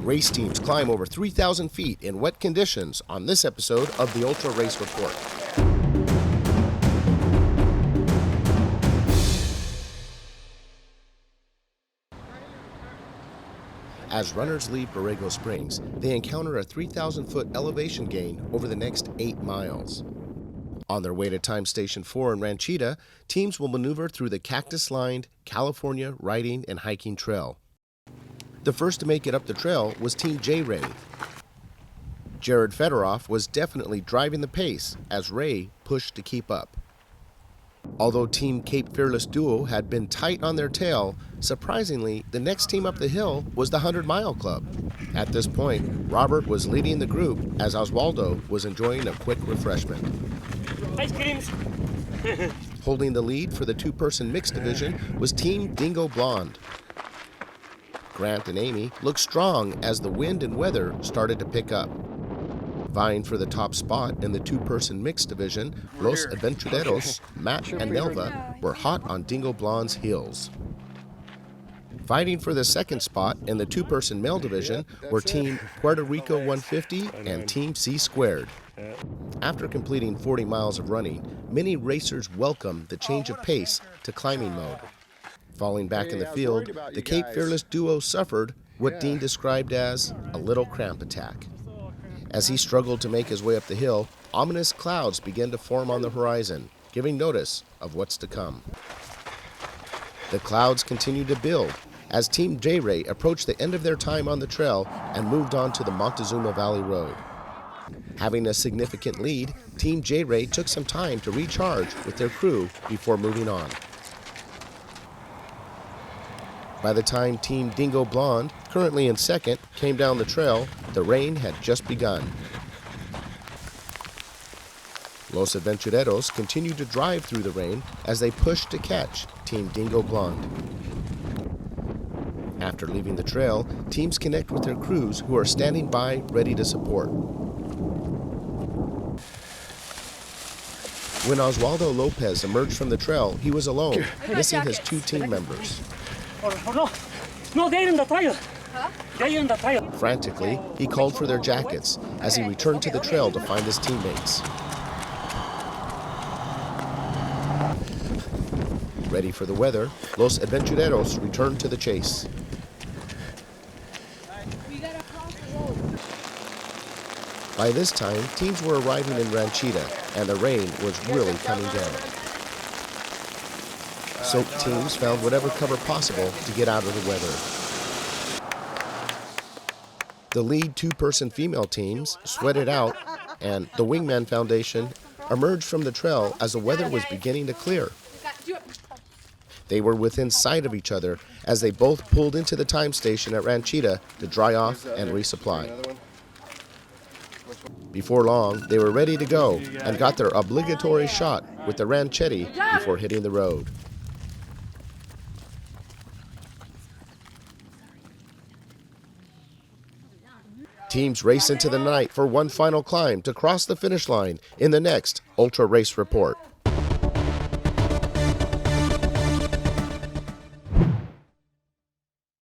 Race teams climb over 3,000 feet in wet conditions on this episode of the Ultra Race Report. As runners leave Borrego Springs, they encounter a 3,000-foot elevation gain over the next 8 miles. On their way to Time Station 4 in Ranchita, teams will maneuver through the cactus-lined California Riding and Hiking Trail. The first to make it up the trail was Team J-Ray. Jared Fedoroff was definitely driving the pace as Ray pushed to keep up. Although Team Cape Fearless Duo had been tight on their tail, surprisingly, the next team up the hill was the 100-Mile Club. At this point, Robert was leading the group as Oswaldo was enjoying a quick refreshment. Ice creams! Holding the lead for the two-person mixed division was Team Dingo Blonde. Grant and Amy looked strong as the wind and weather started to pick up. Vying for the top spot in the two-person mixed division, Los Aventureros, Matt and Nelva, were hot on Dingo Blonde's heels. Fighting for the second spot in the two-person male division were Team Puerto Rico 150 and Team C Squared. After completing 40 miles of running, many racers welcomed the change of pace to climbing mode. Falling back in the field, the Cape Fearless Duo suffered what Dean described as a little cramp attack. As he struggled to make his way up the hill, ominous clouds began to form on the horizon, giving notice of what's to come. The clouds continued to build as Team J-Ray approached the end of their time on the trail and moved on to the Montezuma Valley Road. Having a significant lead, Team J-Ray took some time to recharge with their crew before moving on. By the time Team Dingo Blonde, currently in second, came down the trail, the rain had just begun. Los Aventureros continued to drive through the rain as they pushed to catch Team Dingo Blonde. After leaving the trail, teams connect with their crews who are standing by ready to support. When Oswaldo Lopez emerged from the trail, he was alone, missing his two team members. No, they're in the trail. They're in the trail. Frantically, he called for their jackets as he returned to the trail to find his teammates. Ready for the weather, Los Aventureros returned to the chase. By this time, teams were arriving in Ranchita, and the rain was really coming down. Soaked teams found whatever cover possible to get out of the weather. The lead two-person female teams sweated out, and the Wingman Foundation emerged from the trail as the weather was beginning to clear. They were within sight of each other as they both pulled into the time station at Ranchita to dry off and resupply. Before long, they were ready to go and got their obligatory shot with the ranchetti before hitting the road. Teams race into the night for one final climb to cross the finish line in the next Ultra Race Report.